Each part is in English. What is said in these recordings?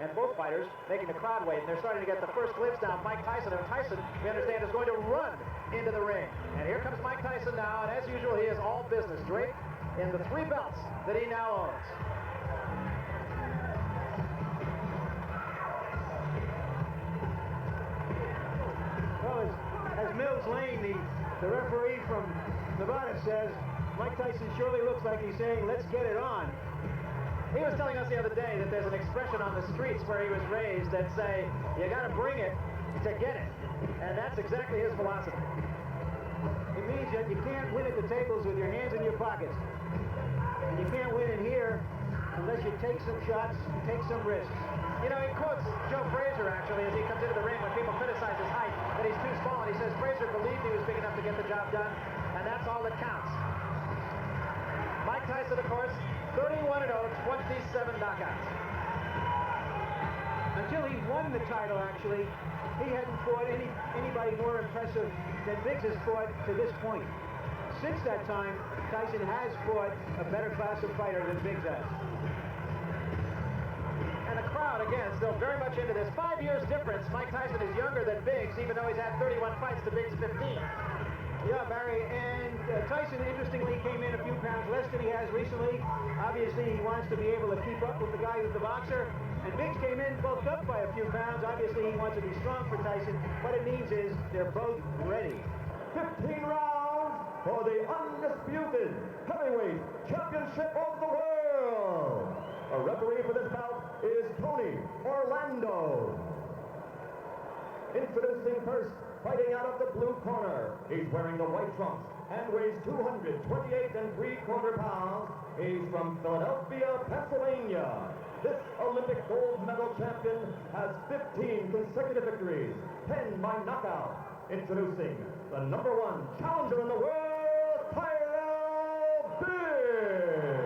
and both fighters making the crowd wait. And they're starting to get the first glimpse now of Mike Tyson. And Tyson, we understand, is going to run into the ring. And here comes Mike Tyson now, and as usual, he is all business, draped in the 3 belts that he now owns. Well, as Mills Lane, the referee from Nevada, says, Mike Tyson surely looks like he's saying, let's get it on. He was telling us the other day that there's an expression on the streets where he was raised that say, you got to bring it to get it. And that's exactly his philosophy. It means that you can't win at the tables with your hands in your pockets. And you can't win in here unless you take some shots, take some risks. You know, he quotes Joe Frazier, actually, as he comes into the ring when people criticize his height, that he's too small. And he says Frazier believed he was big enough to get the job done, and that's all that counts. Mike Tyson, of course, 31-0, 27 knockouts. Until he won the title, actually, he hadn't fought anybody more impressive than Biggs has fought to this point. Since that time, Tyson has fought a better class of fighter than Biggs has. And the crowd, again, still very much into this. 5 years difference. Mike Tyson is younger than Biggs, even though he's had 31 fights to Biggs' 15. Yeah, Barry, and Tyson, interestingly, came in a few pounds less than he has recently. Obviously, he wants to be able to keep up with the guy who's the boxer. And Biggs came in bulked up by a few pounds. Obviously, he wants to be strong for Tyson. What it means is they're both ready. 15 rounds for the undisputed heavyweight championship of the world. A referee for this bout is Tony Orlando. Introducing first, fighting out of the blue corner. He's wearing the white trunks and weighs 228 3/4 pounds. He's from Philadelphia, Pennsylvania. This Olympic gold medal champion has 15 consecutive victories, 10 by knockout. Introducing the #1 challenger in the world, Tyrell Biggs.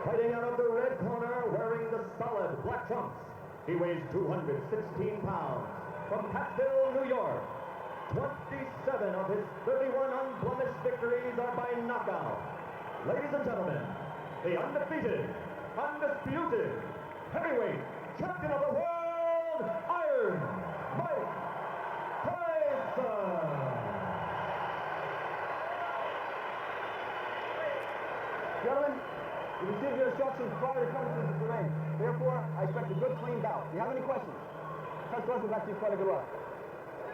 Fighting out of the red corner, wearing the solid black trunks. He weighs 216 pounds. From Pattsville, New York. 27 of his 31 unblemished victories are by knockout. Ladies and gentlemen, the undefeated, undisputed, heavyweight champion of the world, Iron Mike Tyson. Gentlemen, you received your instructions prior to coming to the ring. Therefore, I expect a good, clean bout. Do you have any questions? First question back to you, Father Gura.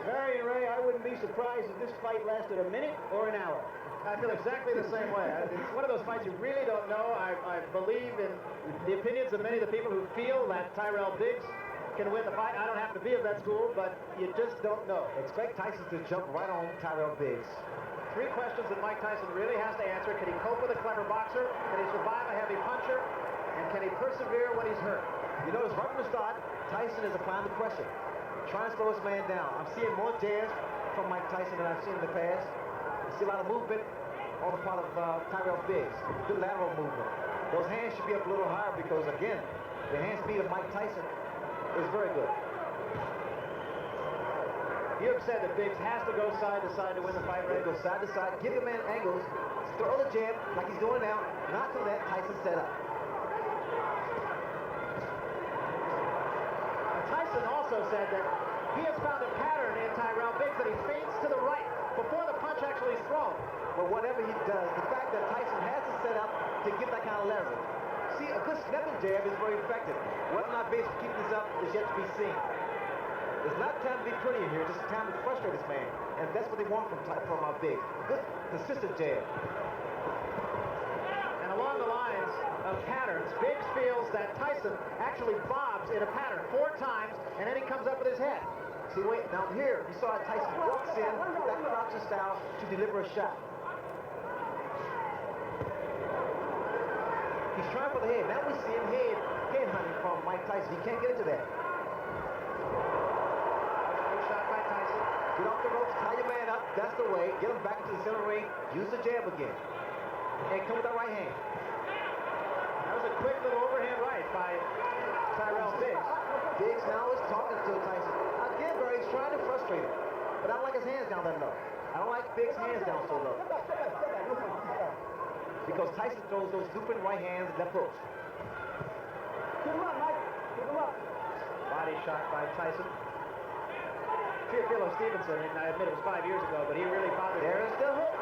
Barry and Ray, I wouldn't be surprised if this fight lasted a minute or an hour. I feel exactly the same way. It's one of those fights you really don't know. I believe in the opinions of many of the people who feel that Tyrell Biggs can win the fight. I don't have to be of that school, but you just don't know. Expect Tyson to jump right on Tyrell Biggs. 3 questions that Mike Tyson really has to answer. Can he cope with a clever boxer? Can he survive a heavy puncher? And can he persevere when he's hurt? You notice right from the start, Tyson is applying the pressure, trying to slow this man down. I'm seeing more jabs from Mike Tyson than I've seen in the past. I see a lot of movement on the part of Tyrell Biggs. Good lateral movement. Those hands should be up a little higher because, again, the hand speed of Mike Tyson is very good. You have said that Biggs has to go side to side to win the fight, right? Go side to side, give the man angles, throw the jab like he's doing now, not to let Tyson set up. Tyson also said that he has found a pattern in Tyrell Biggs that he feints to the right before the punch actually is thrown. But whatever he does, the fact that Tyson has to set up to get that kind of leverage. See, a good snapping jab is very effective. Whether or not Biggs can keep this up is yet to be seen. It's not time to be pretty in here, just time to frustrate this man. And that's what they want from Biggs. Good, consistent jab. And along the lines of patterns, Biggs feels that Tyson actually bobs in a pattern 4 times, and then he comes up with his head. See, wait, now here, you saw Tyson walks in with that crouching style to deliver a shot. He's trying for the head. Now we see him head hunting from Mike Tyson. He can't get into that. Good shot by Tyson. Get off the ropes, tie your man up. That's the way. Get him back into the center ring. Use the jab again. And come with that right hand. That was a quick little overhand right by Tyrell Biggs. Biggs now is talking to Tyson. Again, bro, he's trying to frustrate him. But I don't like his hands down that low. I don't like Biggs' hands down so low. because Tyson throws those looping right hands and left hooks. Keep him up, Mike. Keep him up. Body shot by Tyson. Teofilo Stevenson, and I admit it was 5 years ago, but he really bothered him. There's the hook.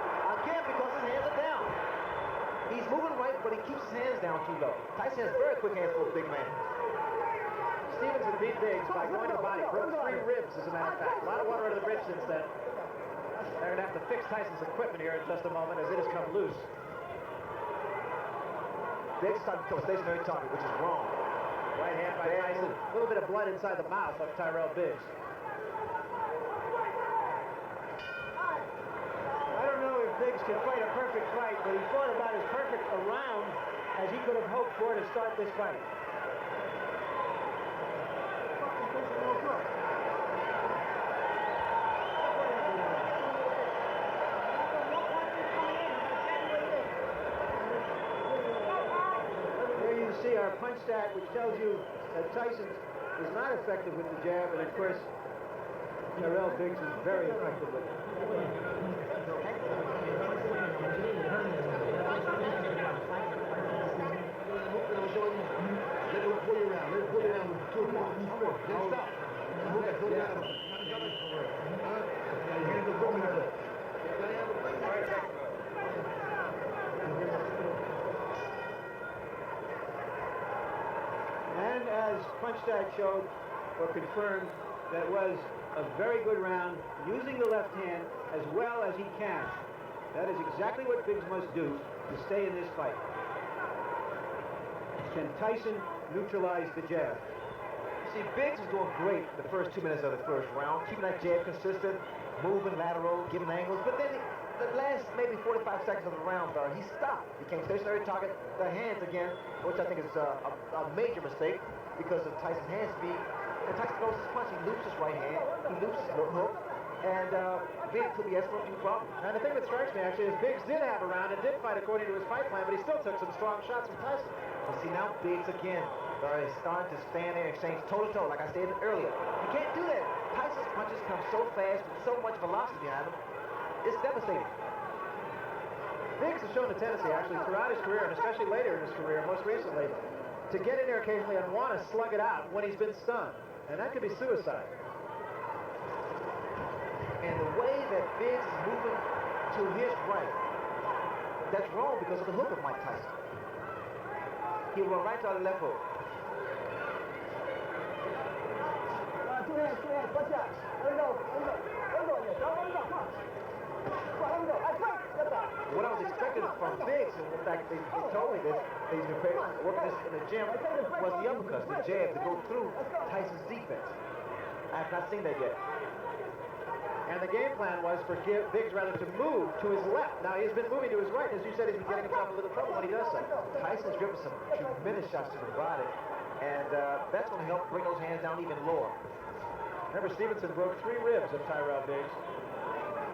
Again, because his hands are down. He's moving right, but he keeps his hands down too low. Tyson has very quick hands for a big man. Stevenson beat Biggs by going to the body. Broke 3 ribs, as a matter of fact. A lot of water under the bridge since then. They're going to have to fix Tyson's equipment here in just a moment as it has come loose. Biggs started to a stationary target, which is wrong. Right hand by Tyson. A little bit of blood inside the mouth of Tyrell Biggs. I don't know if Biggs can fight a perfect fight, but he fought about as perfect a round as he could have hoped for to start this fight. There you see our punch stat, which tells you that Tyson is not effective with the jab, and of course, Tyrell Biggs is very effective with it. And as Punchstat showed, or confirmed, that was a very good round, using the left hand as well as he can. That is exactly what Biggs must do to stay in this fight. Can Tyson neutralize the jab? See, Biggs was doing great the first 2 minutes of the first round, keeping that jab consistent, moving lateral, giving angles, but then the last maybe 45 seconds of the round, he stopped. Became stationary target, the hands again, which I think is a major mistake because of Tyson's hand speed. And Tyson throws his punch, he loops his right hand, he loops his hook, and Biggs could be asking for a few problems. And the thing that strikes me, actually, is Biggs did have a round and did fight according to his fight plan, but he still took some strong shots from Tyson. But see, now Biggs again is starting to stand there and exchange toe-to-toe, like I stated earlier. You can't do that. Tyson's punches come so fast with so much velocity behind them. It's devastating. Biggs has shown a tendency, actually, throughout his career, and especially later in his career, most recently, to get in there occasionally and want to slug it out when he's been stunned. And that could be suicide. And the way that Biggs is moving to his right, that's wrong because of the hook of Mike Tyson. He will run right to the left hook. Two hands, watch out. Let go, come on. What I was expecting from Biggs, and in fact, they told me this, they've been working this in the gym, was the uppercuts, the jab to go through Tyson's defense. I have not seen that yet. And the game plan was for Biggs rather to move to his left. Now, he's been moving to his right. As you said, he's been getting himself in a little trouble when he does so. Tyson's driven some tremendous shots to the body, and that's going to help bring those hands down even lower. Remember, Stevenson broke 3 ribs of Tyrell Biggs.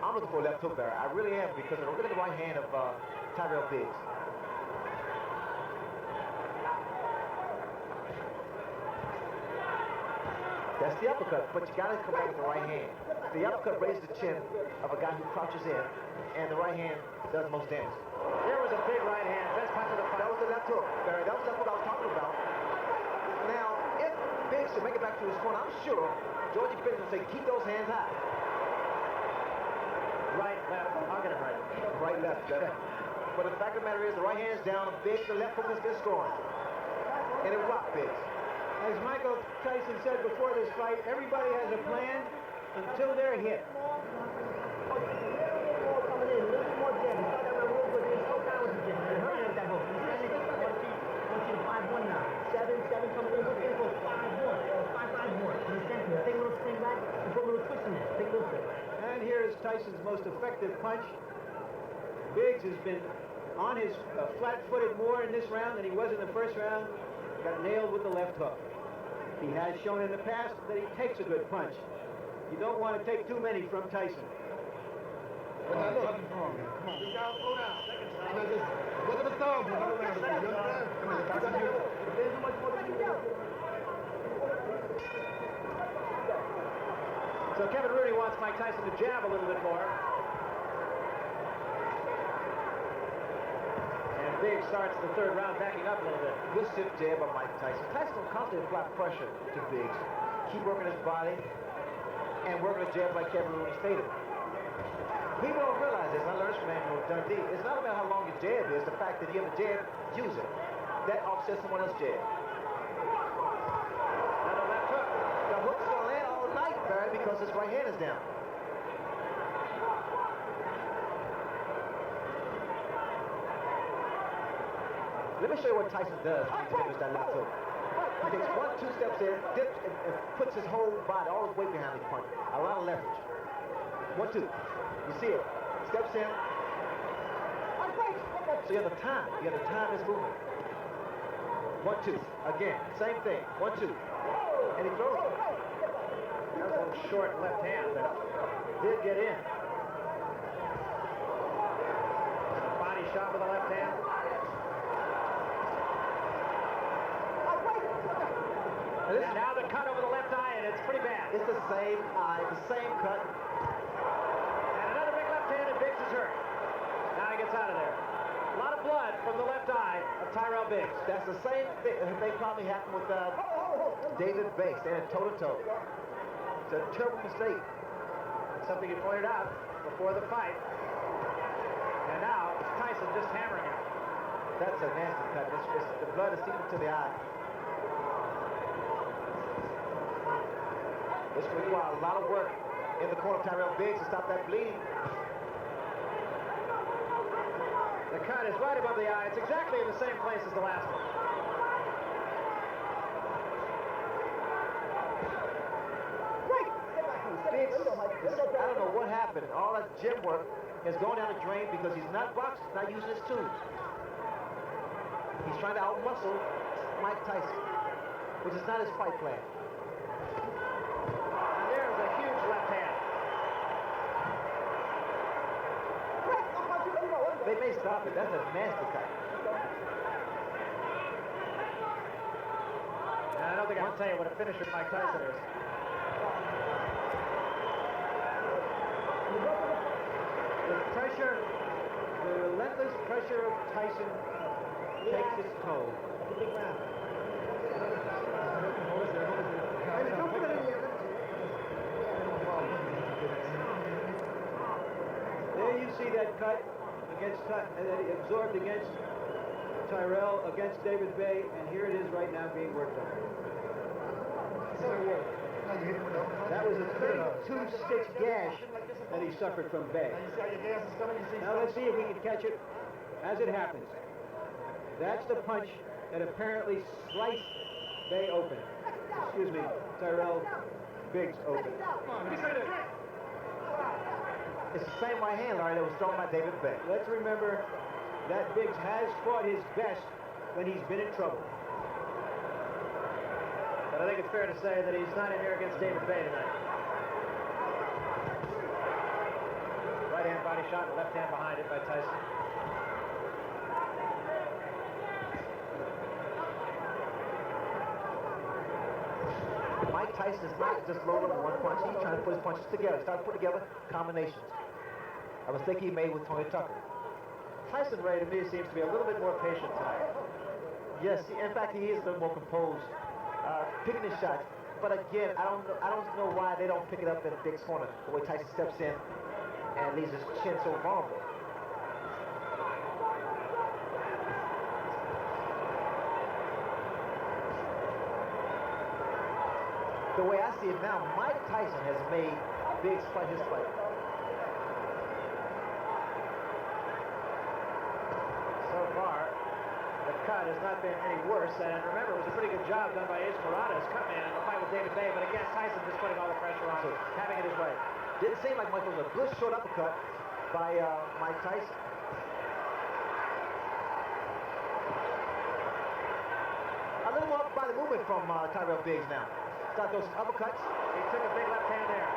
I'm looking for a left hook there. I really am, because look at the right hand of Tyrell Biggs. That's the uppercut, but you got to come back with the right hand. The uppercut raises the chin of a guy who crouches in, and the right hand does most damage. There was a big right hand. Best punch of the fight. That was the left hook, Barry. That was the left hook I was talking about. Now, if Biggs should make it back to his corner, I'm sure Georgie Biggs will say, keep those hands high. Right, left. I'll get it right. Right, left. But the fact of the matter is, the right hand's down, Biggs, the left hook is good scoring. And it rocked Biggs. As Michael Tyson said before this fight, everybody has a plan until they're hit. And here is Tyson's most effective punch. Biggs has been on his flat-footed more in this round than he was in the first round. Got nailed with the left hook. He has shown in the past that he takes a good punch. You don't want to take too many from Tyson. So Kevin Rooney wants Mike Tyson to jab a little bit more. And Biggs starts the third round backing up a little bit. Good stiff jab by Mike Tyson. Tyson will constantly apply pressure to Biggs. Keep working his body and working his jab like Kevin Rooney stated. People don't realize this. I learned this from Angelo Dundee. It's not about how long your jab is. The fact that you have a jab, use it. That offsets someone else's jab. Another left hook. The hook's going to land all night, Barry, because his right hand is down. Let me show you what Tyson does when he delivers that left hook. He takes 1-2 steps in, dips, and puts his whole body, all his weight behind his punch. A lot of leverage. 1-2. You see it. Steps in. So you have the time. You have the time his movement. 1-2. Again, same thing. 1-2. And he throws it. That was a little short left hand, but did get in. A body shot with the left hand. Now the cut over the left eye, and it's pretty bad. It's the same eye, the same cut. And another big left hand, and Biggs is hurt. Now he gets out of there. A lot of blood from the left eye of Tyrell Biggs. That's the same thing. They probably happened with David Bates. They had toe-to-toe. It's a terrible mistake. Something you pointed out before the fight. And now Tyson just hammering him. That's a nasty cut. The blood is seeping to the eye. This will require a lot of work in the corner of Tyrell Biggs to stop that bleeding. The cut is right above the eye. It's exactly in the same place as the last one. Biggs, I don't know what happened. All that gym work has gone down the drain because he's not boxing, not using his tools. He's trying to outmuscle Mike Tyson, which is not his fight plan. And there's a huge left hand. They may stop it. That's a nasty cut. And I don't think I can tell you what a finisher Mike Tyson is. The pressure, the relentless pressure of Tyson takes its toll. There you see that cut against that he absorbed against Tyrell, against David Bay, and here it is right now being worked on. That was a 32-stitch gash that he suffered from Bay. Now let's see if we can catch it as it happens. That's the punch that apparently sliced Bay open. Excuse me, Tyrell Biggs open. It's the same right hand, Larry, that was thrown by David Bay. Let's remember that Biggs has fought his best when he's been in trouble. But I think it's fair to say that he's not in here against David Bay tonight. Right hand body shot, left hand behind it by Tyson. Mike Tyson is not just loaded with one punch. He's trying to put his punches together. Start putting together combinations. A mistake he made with Tony Tucker. Tyson Ray, to me, seems to be a little bit more patient tonight. Yes, in fact, he is a little more composed, picking his shots. But again, I don't know why they don't pick it up in Biggs' corner. The way Tyson steps in and leaves his chin so vulnerable. The way I see it now, Mike Tyson has made Biggs fight his fight. So far, the cut has not been any worse. And remember, it was a pretty good job done by Ace Murata, his cut man, in the fight with David Bay. But again, Tyson just putting all the pressure on him, having it his way. Didn't seem like Michael was a good short uppercut by Mike Tyson. A little more body movement from Tyrell Biggs now. Start those uppercuts. He took a big left hand there.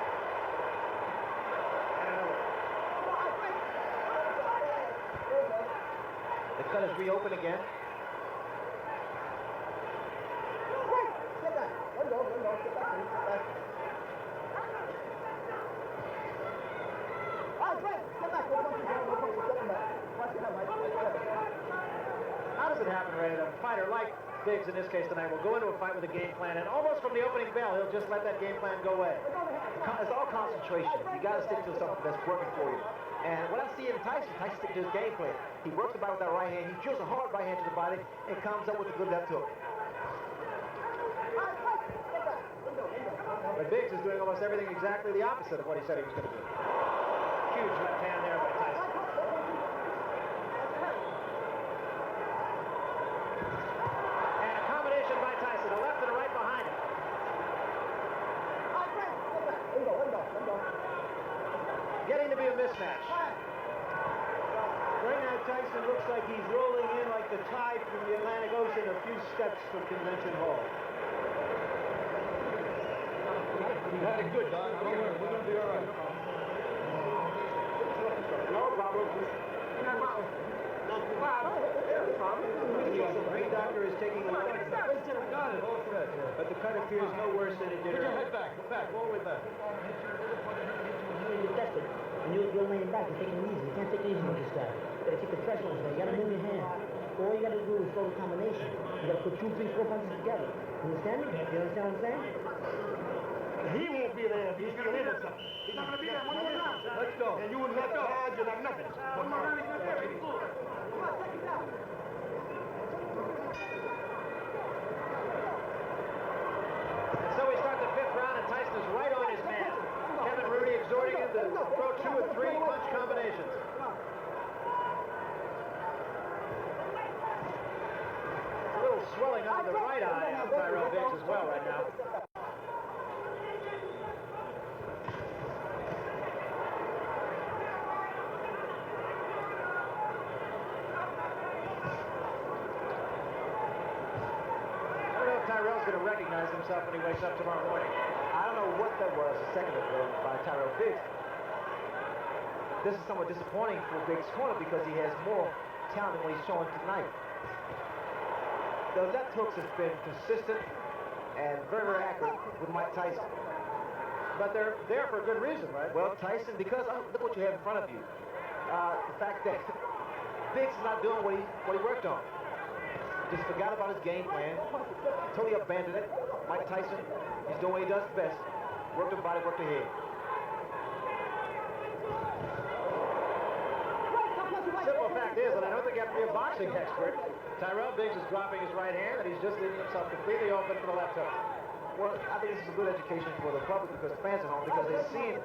And another. The cut is reopened again. doesn't happen, Ray, a fighter like Biggs in this case tonight will go into a fight with a game plan, and almost from the opening bell, he'll just let that game plan go away. It's all concentration. You got to stick to something that's working for you. And what I see in Tyson sticks to his game plan. He works the body with that right hand. He drills a hard right hand to the body and comes up with a good left hook. But Biggs is doing almost everything exactly the opposite of what he said he was going to do. Huge left hand there by Tyson. And a combination by Tyson, a left and a right behind him. Getting to be a mismatch. Right now, Tyson looks like he's rolling in like the tide from the Atlantic Ocean a few steps from Convention Hall. You had it good, Don. Don't worry. We're going to be all right. No problem. The ring doctor is taking a look. But the cut appears no worse than it did Put your earlier. head back. Back. All the way back. You're tested. And you're laying back. You're taking it easy. You can't take it easy with this guy. You gotta keep the pressure on this guy. You gotta move your hand. All you gotta do is throw the combination. You gotta put 2, 3, 4 punches together. You understand me? You understand what I'm saying? He won't be there if he's still in or something. He's not going to be there. One more round. Let's go. And you wouldn't have to hide, you'd have nothing. One more round, he's not there. He's full. And so we start the fifth round, and Tyson is right on his man. Kevin Rudy exhorting him to throw 2 or 3 punch combinations. A little swelling under the right eye of Tyrell Biggs as well right now. Tyrell's going to recognize himself when he wakes up tomorrow morning. I don't know what that was a second ago by Tyrell Biggs. This is somewhat disappointing for Biggs' corner because he has more talent than what he's showing tonight. The left hooks has been consistent and very, very accurate with Mike Tyson. But they're there for a good reason, right? Well, Tyson, because look what you have in front of you. The fact that Biggs is not doing what he worked on. Just forgot about his game plan. Totally abandoned it. Mike Tyson, he's doing what he does best. Work the body, work the head. Simple fact is that I don't think you have to be a boxing expert. Tyrell Biggs is dropping his right hand, and he's just leaving himself completely open for the left hook. Well, I think this is a good education for the public because fans at home, because they're seeing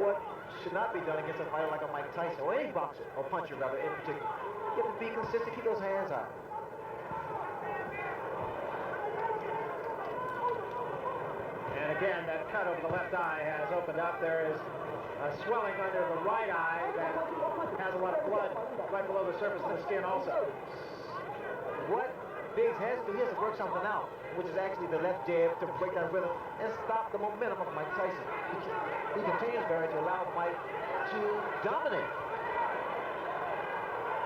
what should not be done against a fighter like a Mike Tyson, or any boxer, or puncher rather, in particular. You have to be consistent, keep those hands out. And again, that cut over the left eye has opened up. There is a swelling under the right eye that has a lot of blood right below the surface of the skin also. What Biggs has to do, he has to work something out, which is actually the left jab to break that rhythm and stop the momentum of Mike Tyson. He continues, Barry, to allow Mike to dominate.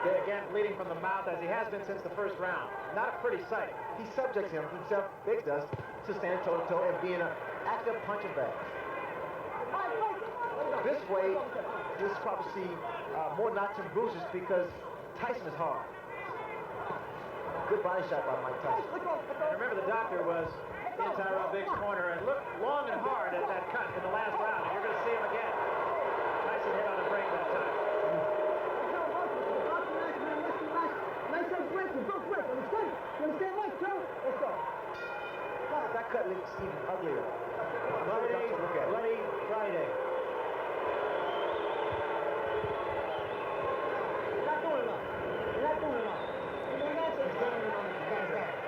Again, bleeding from the mouth as he has been since the first round. Not a pretty sight. He subjects himself, Biggs does, to stand toe-to-toe and being an active punching bag. This way, you'll probably see more knocks and bruises because Tyson is hard. Good body shot by Mike Tyson. And remember, the doctor was in Tyrell Biggs' corner and looked long and hard at that cut in the last round. And you're going to see him again. Tyson hit on a break that time. That cut looks even uglier. Bloody Friday. Not doing enough. You're not doing enough. You're doing that, it's getting enough.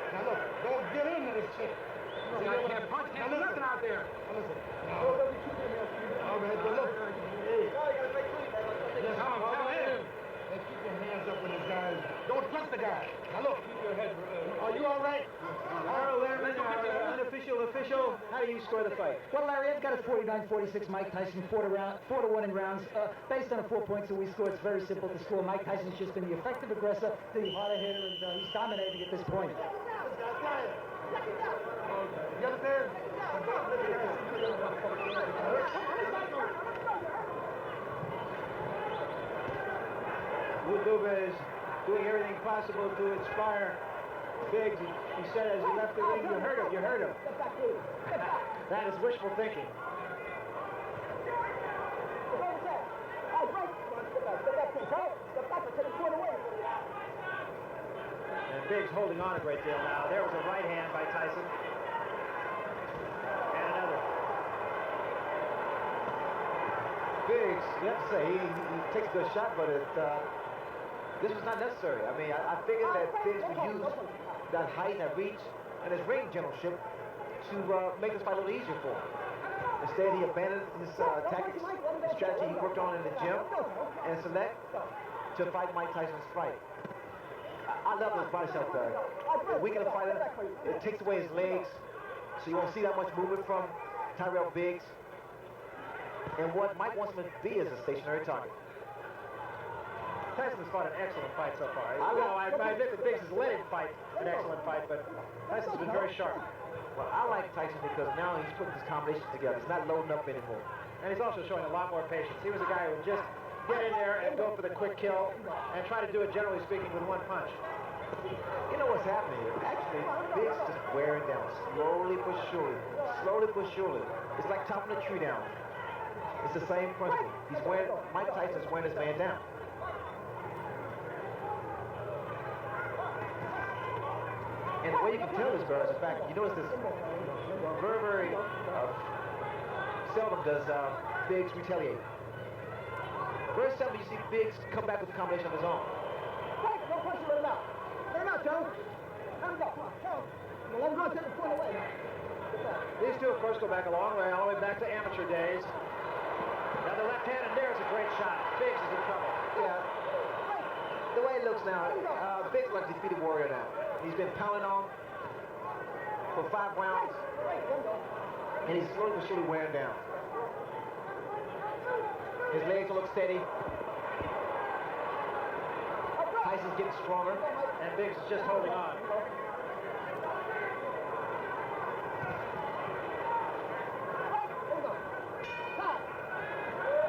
Now look, don't get into this shit. See, I can't punch. Can't do nothing out there. All right, but look. Tell him. Hey, keep your hands up when this guy is. Don't touch the guy. Now look, keep your head. Are you all right? Harold Lehrman, our unofficial official. How do you score the fight? Well, Larry, I've got a 49-46 Mike Tyson, 4-1 in rounds. Based on the 4 points that we scored, it's very simple to score. Mike Tyson's just been the effective aggressor, the harder hitter, and he's dominating at this point. You understand? Gutubes doing everything possible to inspire Biggs. He said as he left the ring, you heard him, you heard him. That is wishful thinking. And Biggs holding on a great deal now. There was a right hand by Tyson. And another. Biggs, you have to say, he takes a good shot, but this was not necessary. I mean, I figured that Biggs would use that height and that reach and his ring generalship to make this fight a little easier for him. Instead, he abandoned his tactics, the strategy he worked on in the gym, and select to fight Mike Tyson's fight. I love his body shot there. Weaken the fighter, it takes away his legs, so you won't see that much movement from Tyrell Biggs. And what Mike wants him to be is a stationary target. Tyson's fought an excellent fight so far. I admit that Biggs has let him fight an excellent fight, but Tyson's been very sharp. Well, I like Tyson because now he's putting his combinations together. He's not loading up anymore. And he's also showing a lot more patience. He was a guy who would just get in there and go for the quick kill and try to do it, generally speaking, with one punch. You know what's happening here? Actually, Biggs just wearing down, slowly but surely. Slowly but surely. It's like chopping a tree down. It's the same principle. Mike Tyson's wearing his man down. And the way you can tell this, Burr, is the fact, you notice this very seldom does Biggs retaliate. Very seldom you see Biggs come back with a combination of his own. Right, no question, let him out. Let him out, Joe. Let him go, come on, Joe. Let him go, take the point away. These two, of course, go back a long way, all the way back to amateur days. Now the left hand, and there's a great shot. Biggs is in trouble. Yeah. The way it looks now, Biggs like a defeated warrior now. He's been pounding on for 5 rounds, and he's slowly but surely wearing down. His legs don't look steady. Tyson's getting stronger. And Biggs is just holding on.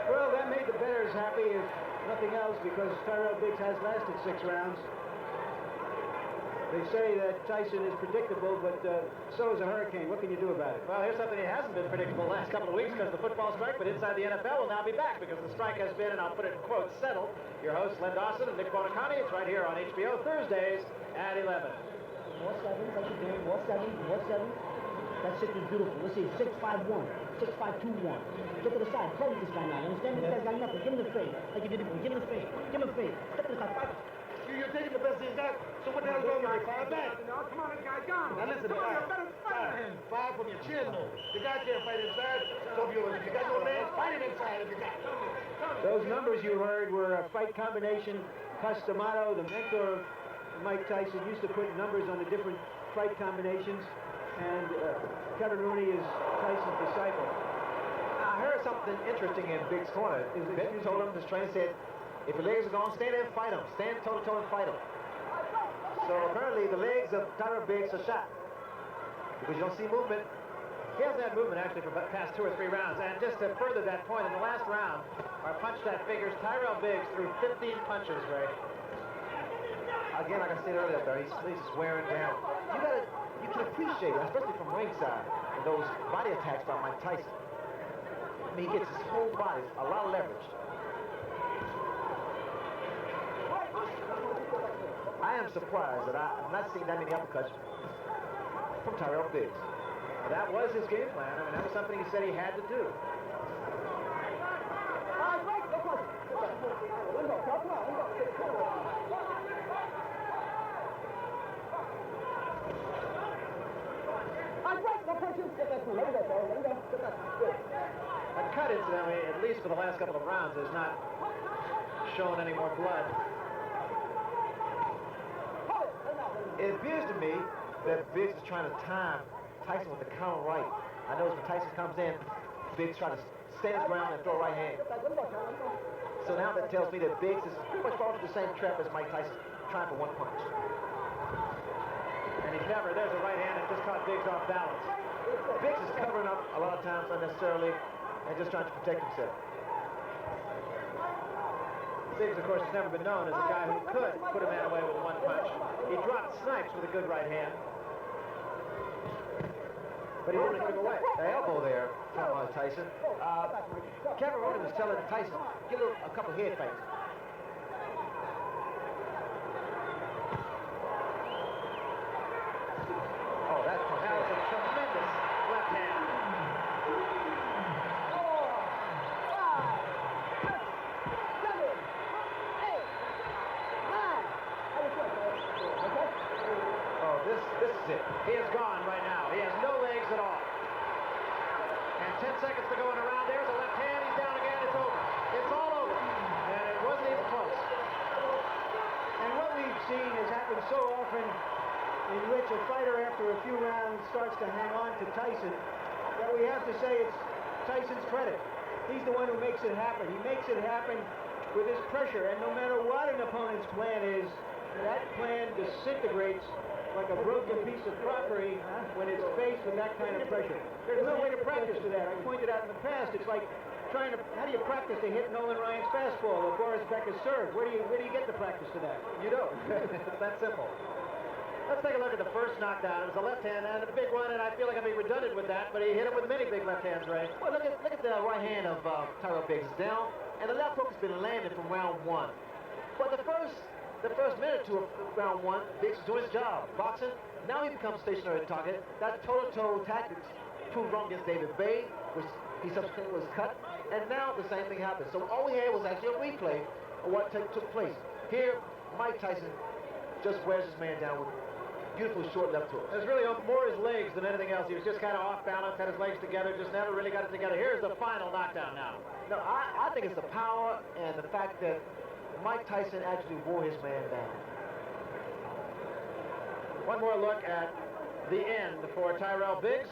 Well, that made the bettors happy, if nothing else, because Tyrell Biggs has lasted 6 rounds. They say that Tyson is predictable, but so is a hurricane. What can you do about it? Well, here's something that hasn't been predictable the last couple of weeks because of the football strike, but Inside the NFL will now be back because the strike has been, and I'll put it in quotes, settled. Your hosts, Len Dawson and Nick Bonacani. It's right here on HBO Thursdays at 11. More 7, like you're doing. More 7, more 7. That 6 is beautiful. Let's see, 6-5-1, 6-5-2-1. Get to the side. Play with this guy now. You understand? This guy's got nothing. Give him the fade. Like you did before. Give him the fade. Give him the fade. Step to the side. Fight. You're taking the best he's got, so what the hell is wrong with you? Fall back. No, come on, this guy's gone. Now listen, five from your chin, though. The guy can't fight inside, so if you got no legs, fight him inside if you got. Those numbers you heard were a fight combination. Custamato, the mentor of Mike Tyson, used to put numbers on the different fight combinations, and Kevin Rooney is Tyson's disciple. I heard something interesting in Biggs' corner. Benton told him, his trainer said, if your legs are gone, stand there and fight him. Stand toe-to-toe and fight him. So apparently the legs of Tyrell Biggs are shot. Because you don't see movement. He hasn't had movement actually for the past 2 or 3 rounds. And just to further that point, in the last round, our punch that figures Tyrell Biggs threw 15 punches, Ray. Again, like I said earlier, Barry, he's just wearing down. You can appreciate it, especially from ringside, those body attacks by Mike Tyson. I mean, he gets his whole body, a lot of leverage. I am surprised that I'm not seeing that many uppercuts from Tyrell Biggs. That was his game plan. I mean, that was something he said he had to do. A cut, incidentally, at least for the last couple of rounds, has not shown any more blood. It appears to me that Biggs is trying to time Tyson with the counter right. I notice when Tyson comes in, Biggs tries to stand his ground and throw a right hand. So now that tells me that Biggs is pretty much falling into the same trap as Mike Tyson, trying for one punch. And there's a right hand that just caught Biggs off balance. Biggs is covering up a lot of times unnecessarily and just trying to protect himself. Biggs, of course, has never been known as a guy who could put a man away with one punch. He dropped Snipes with a good right hand. But he didn't give him away. The elbow there from Tyson. Kevin Rooney was telling Tyson, give him a couple head fakes. Oh, that punch. That was a tremendous left hand. Oh, this is it. He is gone right now. He has no legs at all. And 10 seconds to go in a round. There's a left hand. He's down again. It's over. It's all over. And it wasn't even close. And what we've seen has happened so often in which a fighter after a few rounds starts to hang on to Tyson that we have to say it's Tyson's credit. He's the one who makes it happen. He makes it happen with his pressure, and no matter what an opponent's plan is, that plan disintegrates like a broken piece of crockery when it's faced with that kind of pressure. There's no way to practice to that. I pointed out in the past, it's like trying to, how do you practice to hit Nolan Ryan's fastball or Boris Becker's serve? Where do you get the practice to that? You don't. It's that simple. Let's take a look at the first knockdown. It was a left hand and a big one, and I feel like I'm being redundant with that, but he hit him with many big left hands, Ray. Well, look at the right hand of Tyrell Biggs. It's down, and the left hook has been landed from round one. But the first minute or two of round one, Biggs is doing his job. Boxing, now he becomes stationary target. That toe-to-toe tactics proved wrong against David Bay, which he subsequently was cut, and now the same thing happened. So all we had was actually a replay of what took place. Here, Mike Tyson just wears his man down with beautiful short left hook. It was really more his legs than anything else. He was just kind of off balance, had his legs together, just never really got it together. Here's the final knockdown now. No, I think it's the power and the fact that Mike Tyson actually wore his man down. One more look at the end for Tyrell Biggs.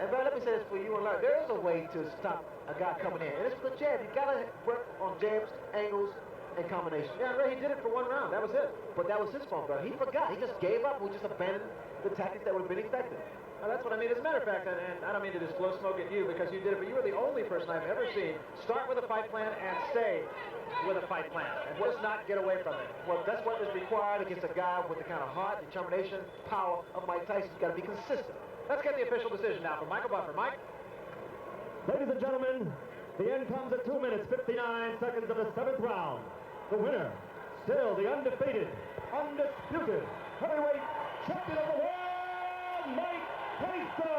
And Brad, let me say this for you and Larry. There is a way to stop a guy coming in, and it's with the jab. You gotta work on jabs, angles, and combination. Yeah, Ray, he did it for one round. That was it. But that was his fault, bro. He forgot. He just gave up. We just abandoned the tactics that would have been effective. Well, that's what I mean. As a matter of fact, and I don't mean to just blow smoke at you because you did it, but you were the only person I've ever seen start with a fight plan and stay with a fight plan and just not get away from it. Well, that's what is required against a guy with the kind of heart, determination, power of Mike Tyson. You've got to be consistent. Let's get the official decision now from Michael Buffer. Mike? Ladies and gentlemen, the end comes at 2 minutes, 59 seconds of the 7th round. The winner, still the undefeated, undisputed heavyweight champion of the world, Mike Tyson!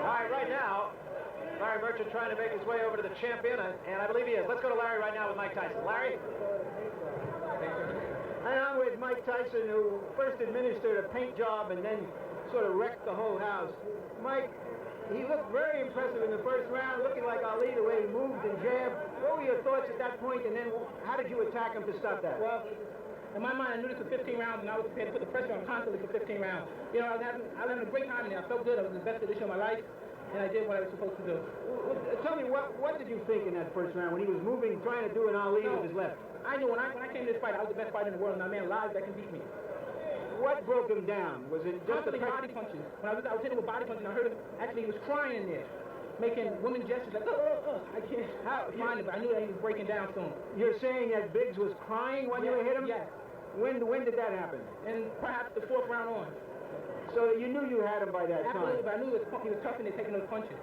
All right, right now, Larry Merchant trying to make his way over to the champion, and I believe he is. Let's go to Larry right now with Mike Tyson. Larry? And I'm with Mike Tyson, who first administered a paint job and then sort of wrecked the whole house. Mike, he looked very impressive in the first round, looking like Ali the way he moved and jabbed. What were your thoughts at that point, and then how did you attack him to stop that? Well, in my mind, I knew this was 15 rounds, and I was prepared to put the pressure on constantly for 15 rounds. You know, I was having a great time in there. I felt good. I was in the best condition of my life, and I did what I was supposed to do. Well, tell me, what did you think in that first round when he was moving, trying to do an Ali with his left? I knew when I came to this fight, I was the best fighter in the world, and I'm man alive that can beat me. What broke him down? Was it just the Constantly body punches. When I was hitting with body punches, and I heard him, actually he was crying in there, making women gestures like, I can't find it, but I knew that he was breaking down soon. You're saying that Biggs was crying when you hit him? Yes. When did that happen? And perhaps the 4th round on. So you knew you had him by that Absolutely, time? but I knew he was tough and taking those punches.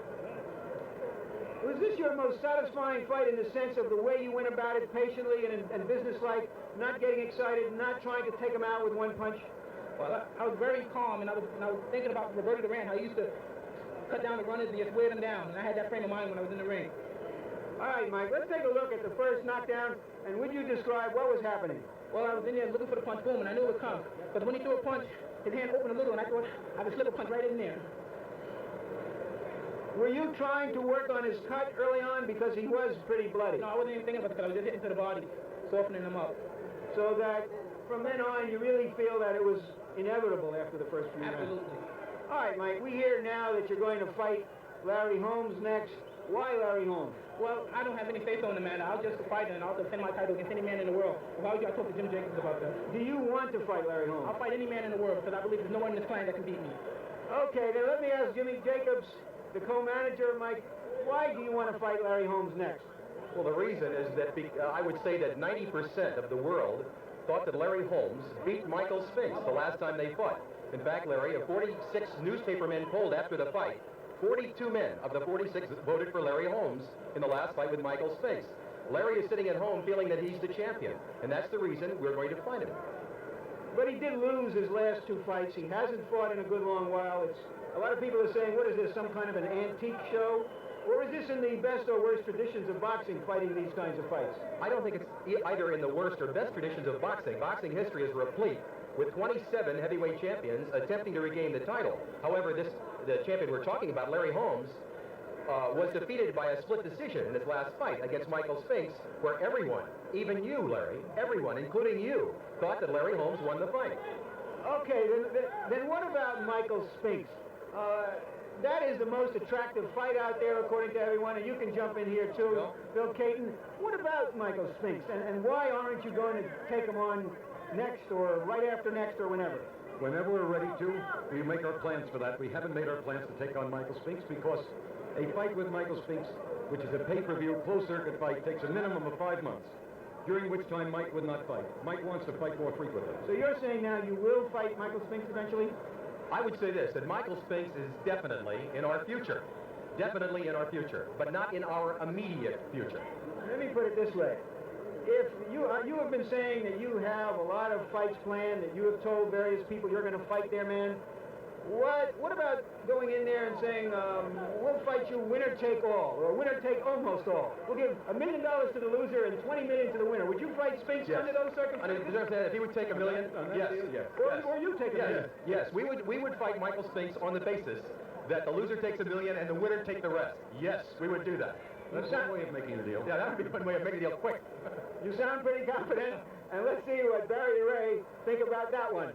Was this your most satisfying fight in the sense of the way you went about it patiently and businesslike, not getting excited, not trying to take him out with one punch? Well, I was very calm, and I was thinking about Roberto Duran, how he used to cut down the runners and just wear them down. And I had that frame of mind when I was in the ring. All right, Mike, let's take a look at the first knockdown, and would you describe what was happening? Well, I was in there looking for the punch, boom, and I knew it would come. But when he threw a punch, his hand opened a little, and I thought I could slip a punch right in there. Were you trying to work on his cut early on because he was pretty bloody? No, I wasn't even thinking about the cut. I was just hitting to the body, softening him up. So that from then on, you really feel that it was inevitable after the first few rounds? Absolutely. All right, Mike, we hear now that you're going to fight Larry Holmes next. Why Larry Holmes? Well, I don't have any say-so in the matter. I'll just fight and I'll defend my title against any man in the world. If I was you, I talk to Jim Jacobs about that. Do you want to fight Larry Holmes? I'll fight any man in the world because I believe there's no one in this planet that can beat me. Okay, then let me ask Jimmy Jacobs, the co-manager, Mike, why do you want to fight Larry Holmes next? Well, the reason is that I would say that 90% of the world thought that Larry Holmes beat Michael Spinks the last time they fought. In fact, Larry, of 46 newspaper men polled after the fight, 42 men of the 46 voted for Larry Holmes in the last fight with Michael Spinks. Larry is sitting at home feeling that he's the champion, and that's the reason we're going to fight him. But he did lose his last two fights. He hasn't fought in a good long while. A lot of people are saying, what is this, some kind of an antique show? Or is this in the best or worst traditions of boxing, fighting these kinds of fights? I don't think it's either in the worst or best traditions of boxing. Boxing history is replete with 27 heavyweight champions attempting to regain the title. However, the champion we're talking about, Larry Holmes, was defeated by a split decision in his last fight against Michael Spinks, where everyone, even you, Larry, everyone, including you, thought that Larry Holmes won the fight. Okay, then what about Michael Spinks? That is the most attractive fight out there, according to everyone, and you can jump in here, too, Bill Caton. What about Michael Spinks, and why aren't you going to take him on next, or right after next, or whenever? Whenever we're ready to, we make our plans for that. We haven't made our plans to take on Michael Spinks because a fight with Michael Spinks, which is a pay-per-view, closed-circuit fight, takes a minimum of 5 months, during which time Mike would not fight. Mike wants to fight more frequently. So you're saying now you will fight Michael Spinks eventually? I would say this, that Michael Spinks is definitely in our future. Definitely in our future, but not in our immediate future. Let me put it this way. If you have been saying that you have a lot of fights planned, that you have told various people you're going to fight their man, what about going in there and saying, we'll fight you winner take all, or winner take almost all. We'll give $1 million to the loser and $20 million to the winner. Would you fight Spinks under those circumstances? If he would take $1 million, yes. Or you take $1 million? Yes, we would fight Michael Spinks on the basis that the loser takes $1 million and the winner take the rest. Yes, we would do that. That's one way of making a deal. Yeah, that would be one way of making a deal quick. You sound pretty confident, and let's see what Barry Ray think about that one.